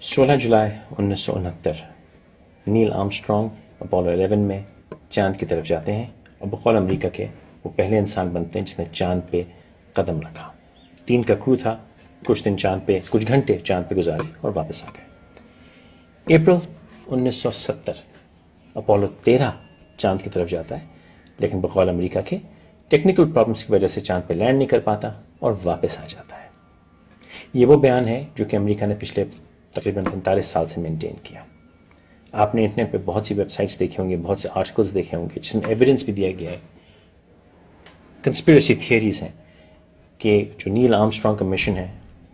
16 جولائی 1969 نیل Armstrong Apollo 11 میں چاند کی طرف جاتے ہیں اور بقول امریکہ کے وہ پہلے انسان بنتے ہیں جس نے چاند پہ قدم رکھا. 3 کا کرو تھا. کچھ گھنٹے چاند پہ گزارے اور واپس آ گئے. اپریل 1970 اپولو 13 چاند کی طرف جاتا ہے، لیکن بقول امریکہ کے ٹیکنیکل پرابلمس کی وجہ سے چاند پہ لینڈ نہیں کر پاتا اور واپس آ جاتا ہے. یہ وہ بیان ہے جو کہ امریکہ نے پچھلے تقریباً 45 سال سے مینٹین کیا. آپ نے انٹرنیٹ پہ بہت سی ویب سائٹس دیکھے ہوں گے، بہت سے آرٹیکلس دیکھے ہوں گے جس میں ایویڈنس بھی دیا گیا ہے. کنسپیریسی تھیوریز ہیں کہ جو نیل آرمسٹرانگ کا مشن ہے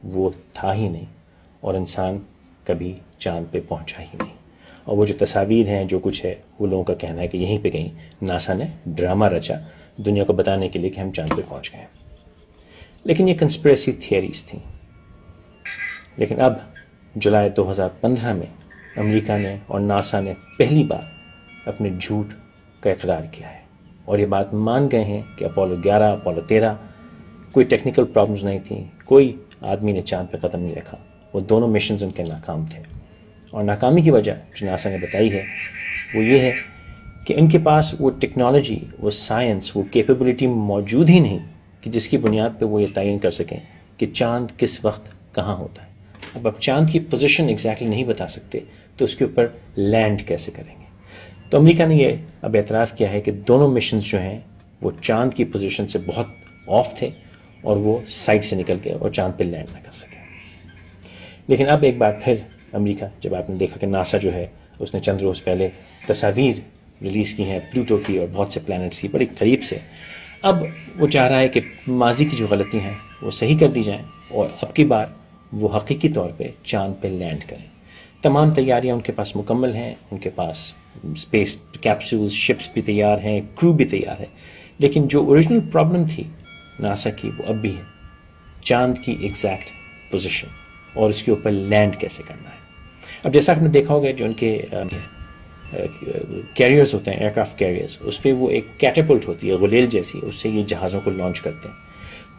وہ تھا ہی نہیں اور انسان کبھی چاند پہ پہنچا ہی نہیں. اور وہ جو تصاویر ہیں، جو کچھ ہے، وہ لوگوں کا کہنا ہے کہ یہیں پہ کہیں ناسا نے ڈرامہ رچا دنیا کو بتانے کے لیے کہ ہم چاند پہ پہنچ گئے. لیکن یہ کنسپیریسی تھیوریز تھیں. لیکن اب جولائی 2015 میں امریکہ نے اور ناسا نے پہلی بار اپنے جھوٹ کا اقرار کیا ہے اور یہ بات مان گئے ہیں کہ اپولو 11 اپولو 13 کوئی ٹیکنیکل پرابلمز نہیں تھیں، کوئی آدمی نے چاند پہ قدم نہیں رکھا. وہ دونوں مشنز ان کے ناکام تھے. اور ناکامی کی وجہ جو ناسا نے بتائی ہے وہ یہ ہے کہ ان کے پاس وہ ٹیکنالوجی، وہ سائنس، وہ کیپیبلٹی موجود ہی نہیں کہ جس کی بنیاد پہ وہ یہ تعین کر سکیں کہ چاند کس وقت کہاں ہوتا ہے. اب چاند کی پوزیشن ایگزیکٹلی نہیں بتا سکتے تو اس کے اوپر لینڈ کیسے کریں گے. تو امریکہ نے یہ اب اعتراف کیا ہے کہ دونوں مشنز جو ہیں وہ چاند کی پوزیشن سے بہت آف تھے اور وہ سائٹ سے نکل کے اور چاند پہ لینڈ نہ کر سکے. لیکن اب ایک بار پھر امریکہ، جب آپ نے دیکھا کہ ناسا جو ہے اس نے چند روز پہلے تصاویر ریلیز کی ہیں پلوٹو کی اور بہت سے پلانٹس کی بڑی قریب سے، اب وہ چاہ رہا ہے کہ ماضی کی جو غلطی ہیں وہ صحیح کر دی جائیں اور اب کی بار وہ حقیقی طور پہ چاند پہ لینڈ کریں. تمام تیاریاں ان کے پاس مکمل ہیں، ان کے پاس اسپیس کیپسولز، شپس بھی تیار ہیں، کرو بھی تیار ہے. لیکن جو اوریجنل پرابلم تھی ناسا کی وہ اب بھی ہے، چاند کی ایگزیکٹ پوزیشن اور اس کے اوپر لینڈ کیسے کرنا ہے. اب جیسا آپ نے دیکھا ہوگا جو ان کے کیریئرز ہوتے ہیں، ایئرکرافٹ کیریئرز، اس پہ وہ ایک کیٹاپلٹ ہوتی ہے غلیل جیسی، اس سے یہ جہازوں کو لانچ کرتے ہیں.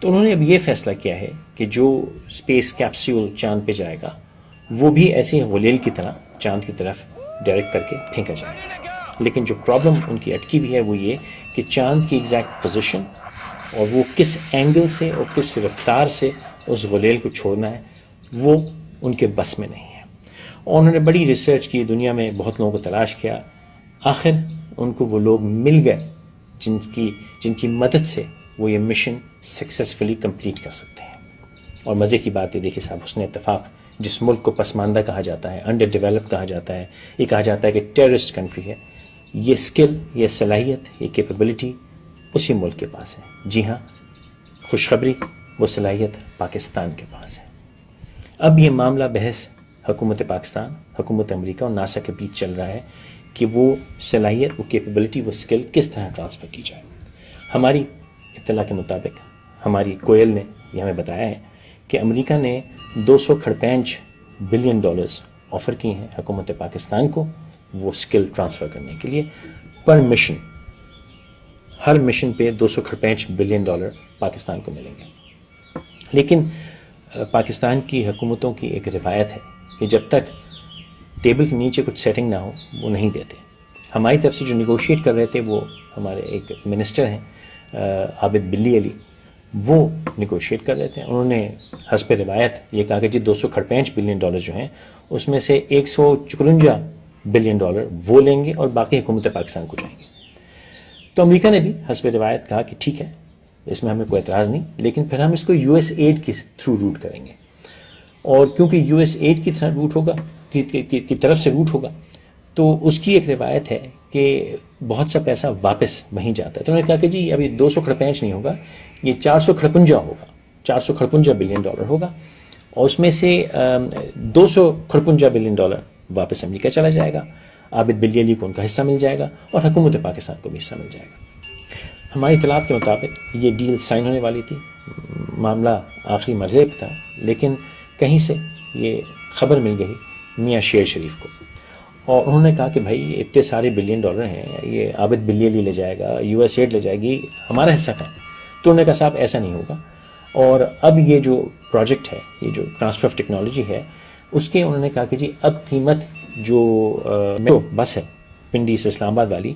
تو انہوں نے اب یہ فیصلہ کیا ہے کہ جو اسپیس کیپسول چاند پہ جائے گا وہ بھی ایسے غلیل کی طرح چاند کی طرف ڈائریکٹ کر کے پھینکا جائے گا. لیکن جو پرابلم ان کی اٹکی ہوئی ہے وہ یہ کہ چاند کی ایگزیکٹ پوزیشن اور وہ کس اینگل سے اور کس رفتار سے اس غلیل کو چھوڑنا ہے وہ ان کے بس میں نہیں ہے. اور انہوں نے بڑی ریسرچ کی، دنیا میں بہت لوگوں کو تلاش کیا، آخر ان کو وہ لوگ مل گئے جن کی مدد سے وہ یہ مشن سکسیسفلی کمپلیٹ کر سکتے ہیں. اور مزے کی بات ہے، دیکھیے صاحب، حسن اتفاق جس ملک کو پسماندہ کہا جاتا ہے، انڈر ڈیولپ کہا جاتا ہے، یہ کہا جاتا ہے کہ ٹیررسٹ کنٹری ہے، یہ اسکل، یہ صلاحیت، یہ کیپیبلٹی اسی ملک کے پاس ہے. جی ہاں، خوشخبری، وہ صلاحیت پاکستان کے پاس ہے. اب یہ معاملہ بحث حکومت پاکستان، حکومت امریکہ اور ناسا کے بیچ چل رہا ہے کہ وہ صلاحیت، وہ کیپیبلٹی، وہ اسکل کس طرح ٹرانسفر کی جائے. ہماری اطلاع کے مطابق ہماری کوئل نے یہ ہمیں بتایا ہے کہ امریکہ نے $245 بلین آفر کیے ہیں حکومت پاکستان کو وہ اسکل ٹرانسفر کرنے کے لیے پر مشن. ہر مشن پہ $245 بلین پاکستان کو ملیں گے. لیکن پاکستان کی حکومتوں کی ایک روایت ہے کہ جب تک ٹیبل کے نیچے کچھ سیٹنگ نہ ہو وہ نہیں دیتے. ہماری طرف سے جو نیگوشیٹ کر رہے تھے وہ ہمارے ایک منسٹر ہیں عابد بلی علی، وہ نیگوشیٹ کر رہے تھے. انہوں نے حسب روایت یہ کہا کہ جی $245 بلین جو ہیں اس میں سے $154 بلین وہ لیں گے اور باقی حکومت پاکستان کو جائیں گے. تو امریکہ نے بھی حسب روایت کہا کہ ٹھیک ہے، اس میں ہمیں کوئی اعتراض نہیں، لیکن پھر ہم اس کو US ایڈ کے تھرو روٹ کریں گے. اور کیونکہ US ایڈ کی طرح روٹ ہوگا، کی طرف سے روٹ ہوگا، تو اس کی ایک روایت ہے کہ بہت سا پیسہ واپس وہیں جاتا ہے. تو انہوں نے کہا کہ جی ابھی 245 نہیں ہوگا، یہ 456 ہوگا، $456 بلین ہوگا اور اس میں سے $256 بلین واپس امریکہ چلا جائے گا. عابد بلی علی کو ان کا حصہ مل جائے گا اور حکومت پاکستان کو بھی حصہ مل جائے گا. ہماری اطلاعات کے مطابق یہ ڈیل سائن ہونے والی تھی، معاملہ آخری مرحلے پہ تھا، لیکن کہیں سے یہ خبر مل گئی میاں شیر شریف کو اور انہوں نے کہا کہ بھائی اتنے سارے بلین ہیں، یہ عابد بلی علی لے جائے گا، US ایڈ لے جائے گی، ہمارا حصہ کہاں ہے. تو انہوں نے کہا صاحب ایسا نہیں ہوگا. اور اب یہ جو پروجیکٹ ہے، یہ جو ٹرانسفر آف ٹیکنالوجی ہے، اس کے انہوں نے کہا کہ جی اب قیمت جو بس ہے پنڈی سے اسلام آباد والی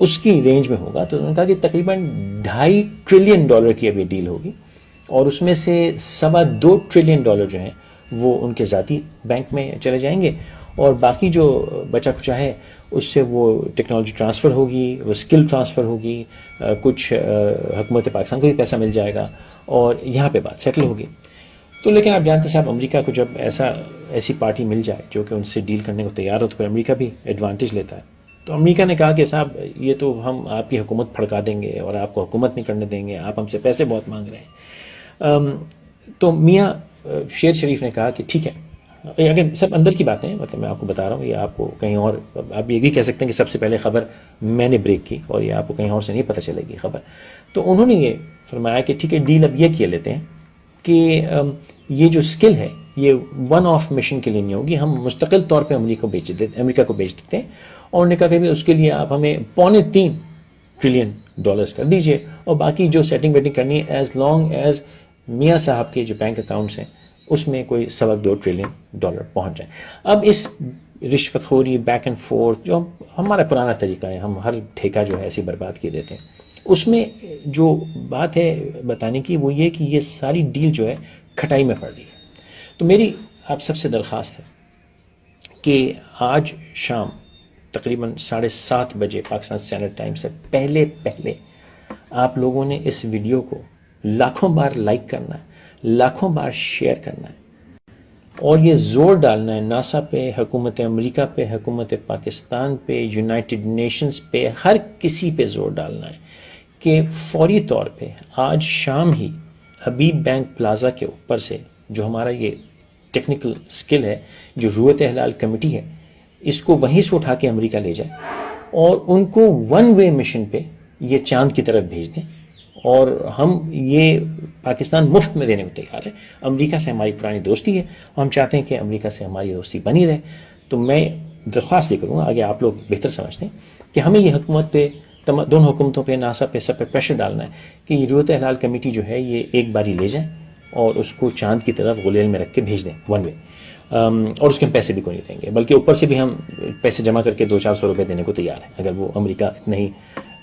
اس کی رینج میں ہوگا. تو انہوں نے کہا کہ تقریباً $2.5 ٹریلین کی اب یہ ڈیل ہوگی, اور اس میں سے $2.25 ٹریلین جو ہیں وہ ان کے ذاتی بینک میں چلے جائیں گے, اور باقی جو بچا کچا ہے اس سے وہ ٹیکنالوجی ٹرانسفر ہوگی, وہ اسکل ٹرانسفر ہوگی, کچھ حکومت پاکستان کو بھی پیسہ مل جائے گا, اور یہاں پہ بات سیٹل ہوگی. تو لیکن آپ جانتے صاحب امریکہ کو جب ایسی پارٹی مل جائے جو کہ ان سے ڈیل کرنے کو تیار ہو تو پھر امریکہ بھی ایڈوانٹیج لیتا ہے. تو امریکہ نے کہا کہ صاحب یہ تو ہم آپ کی حکومت پھڑکا دیں گے اور آپ کو حکومت نہیں کرنے دیں گے, آپ ہم سے پیسے بہت مانگ رہے ہیں. تو میاں شیخ شریف نے کہا کہ ٹھیک ہے, اگر سب اندر کی باتیں ہیں, مطلب میں آپ کو بتا رہا ہوں, یہ آپ کو کہیں اور, آپ یہ بھی کہہ سکتے ہیں کہ سب سے پہلے خبر میں نے بریک کی اور یہ آپ کو کہیں اور سے نہیں پتہ چلے گی خبر. تو انہوں نے یہ فرمایا کہ ٹھیک ہے ڈیل اب یہ کیے لیتے ہیں کہ یہ جو اسکل ہے یہ ون آف مشن کے لیے نہیں ہوگی, ہم مستقل طور پہ امریکہ کو بیچ دیتے ہیں, اور نے کہا کہ اس کے لیے آپ ہمیں $3.25 ٹریلین کر دیجئے, اور باقی جو سیٹنگ ویٹنگ کرنی ہے ایز لانگ ایز میاں صاحب کے جو بینک اکاؤنٹس ہیں اس میں کوئی $2.25 ٹریلین پہنچ جائیں. اب اس رشوت خوری بیک اینڈ فورتھ جو ہمارا پرانا طریقہ ہے, ہم ہر ٹھیکہ جو ہے ایسی برباد کیے دیتے ہیں, اس میں جو بات ہے بتانے کی وہ یہ کہ یہ ساری ڈیل جو ہے کھٹائی میں پڑ رہی ہے. تو میری آپ سب سے درخواست ہے کہ آج شام تقریباً 7:30 بجے پاکستان اسٹینڈرڈ ٹائم سے پہلے آپ لوگوں نے اس ویڈیو کو لاکھوں بار لائک کرنا ہے, لاکھوں بار شیئر کرنا ہے, اور یہ زور ڈالنا ہے ناسا پہ, حکومت امریکہ پہ, حکومت پاکستان پہ, یونائٹڈ نیشنز پہ, ہر کسی پہ زور ڈالنا ہے کہ فوری طور پہ آج شام ہی حبیب بینک پلازا کے اوپر سے جو ہمارا یہ ٹیکنیکل سکل ہے, جو رویت ہلال کمیٹی ہے, اس کو وہیں سے اٹھا کے امریکہ لے جائے اور ان کو ون وے مشن پہ یہ چاند کی طرف بھیج دیں, اور ہم یہ پاکستان مفت میں دینے کو تیار ہے. امریکہ سے ہماری پرانی دوستی ہے, ہم چاہتے ہیں کہ امریکہ سے ہماری دوستی بنی رہے. تو میں درخواست یہ کروں گا, آگے آپ لوگ بہتر سمجھتے ہیں کہ ہمیں یہ حکومت پہ, دونوں حکومتوں پہ, ناسا پہ, سب پہ پریشر ڈالنا ہے کہ یہ رویت ہلال کمیٹی جو ہے یہ ایک باری لے جائیں اور اس کو چاند کی طرف غلیل میں رکھ کے بھیج دیں ون وے, اور اس کے ہم پیسے بھی کو نہیں دیں گے, بلکہ اوپر سے بھی ہم پیسے جمع کر کے $200-400 دینے کو تیار ہیں. اگر وہ امریکہ اتنا ہی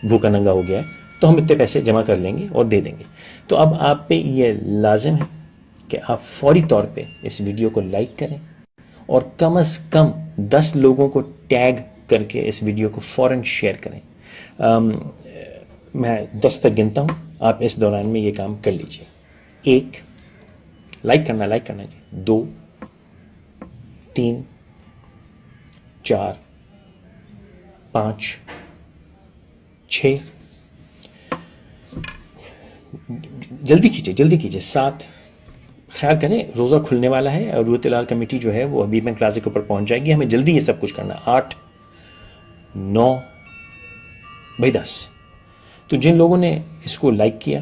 بھوکا ننگا ہو گیا ہے تو ہم اتنے پیسے جمع کر لیں گے اور دے دیں گے. تو اب آپ پہ یہ لازم ہے کہ آپ فوری طور پہ اس ویڈیو کو لائک کریں اور کم از کم 10 لوگوں کو ٹیگ کر کے اس ویڈیو کو فوراً شیئر کریں. میں 10 تک گنتا ہوں, آپ اس دوران میں یہ کام کر لیجئے. 1 لائک کرنا جی, 2 3 4 5 6 جلدی کیجئے 7 خیال کریں روزہ کھلنے والا ہے اور رویت ہلال کمیٹی جو ہے وہ حبیب بینک پلازا کے اوپر پہنچ جائے گی, ہمیں جلدی یہ سب کچھ کرنا. 8 9 بھائی 10. تو جن لوگوں نے اس کو لائک کیا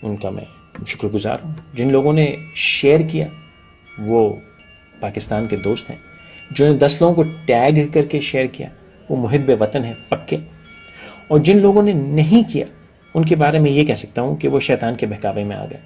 ان کا میں شکر گزار ہوں, جن لوگوں نے شیئر کیا وہ پاکستان کے دوست ہیں, جو نے 10 لوگوں کو ٹیگ کر کے شیئر کیا وہ محب وطن ہیں پکے, اور جن لوگوں نے نہیں کیا ان کے بارے میں یہ کہہ سکتا ہوں کہ وہ شیطان کے بہکاوے میں آ گئے.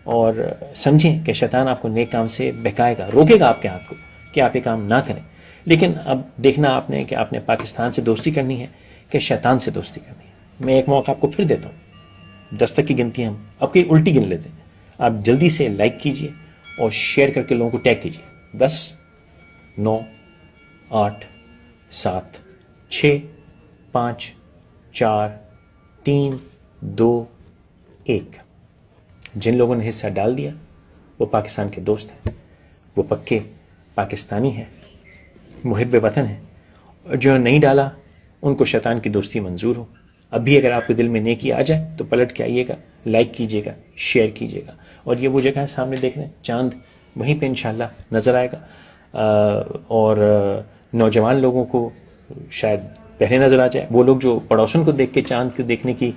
اور سمجھیں کہ شیطان آپ کو نیک کام سے بہکائے گا, روکے گا آپ کے ہاتھ کو کہ آپ یہ کام نہ کریں. لیکن اب دیکھنا آپ نے کہ آپ نے پاکستان سے دوستی کرنی ہے کہ شیطان سے دوستی کرنی ہے. میں ایک موقع آپ کو پھر دیتا ہوں, 10 تک کی گنتی ہم اب کی الٹی گن لیتے ہیں. آپ جلدی سے لائک کیجئے اور شیئر کر کے لوگوں کو ٹیگ کیجئے. 10 9 8 7 6 5 4 3 2 1. جن لوگوں نے حصہ ڈال دیا وہ پاکستان کے دوست ہیں, وہ پکے پاکستانی ہیں, محب وطن ہیں, اور جو نہیں ڈالا ان کو شیطان کی دوستی منظور ہو. ابھی اگر آپ کے دل میں نیکی آ جائے تو پلٹ کے آئیے گا, لائک کیجیے گا, شیئر کیجیے گا. اور یہ وہ جگہ ہے سامنے دیکھ رہے ہیں, چاند وہیں پہ انشاءاللہ نظر آئے گا. اور نوجوان لوگوں کو شاید پہلے نظر آ جائے, وہ لوگ جو پڑوسن کو دیکھ کے چاند کو دیکھنے کی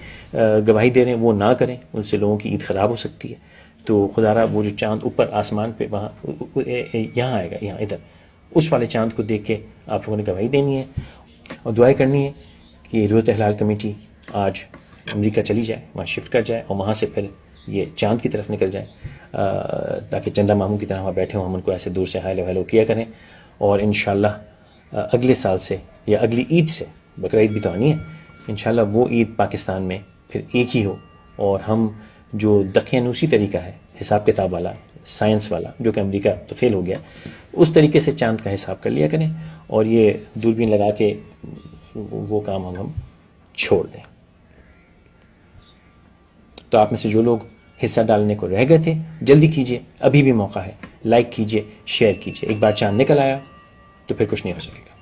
گواہی دے رہے ہیں وہ نہ کریں, ان سے لوگوں کی عید خراب ہو سکتی ہے. تو خدا را وہ جو چاند اوپر آسمان پہ وہاں یہاں آئے گا, یہاں ادھر اس والے چاند کو دیکھ کے آپ لوگوں نے گواہی دینی ہے اور دعائیں کرنی ہے کہ رویت ہلال کمیٹی آج امریکہ چلی جائے, وہاں شفٹ کر جائے اور وہاں سے پھر یہ چاند کی طرف نکل جائے. تاکہ چندہ ماموں کی طرح وہاں بیٹھے ہوں، ہم ان کو ایسے دور سے ہیلو ہیلو کیا کریں. اور انشاءاللہ اگلے سال سے یا اگلی عید سے، بقرہ عید بھی تو آنی ہے، انشاءاللہ وہ عید پاکستان میں پھر ایک ہی ہو، اور ہم جو دقیانوسی طریقہ ہے حساب کتاب والا، سائنس والا، جو کہ امریکہ تو فیل ہو گیا، اس طریقے سے چاند کا حساب کر لیا کریں، اور یہ دوربین لگا کے وہ کام ہم چھوڑ دیں. تو آپ میں سے جو لوگ حصہ ڈالنے کو رہ گئے تھے، جلدی کیجئے، ابھی بھی موقع ہے. لائک کیجئے، شیئر کیجئے. ایک بار چاند نکل آیا تو پھر کچھ نہیں ہو سکے گا.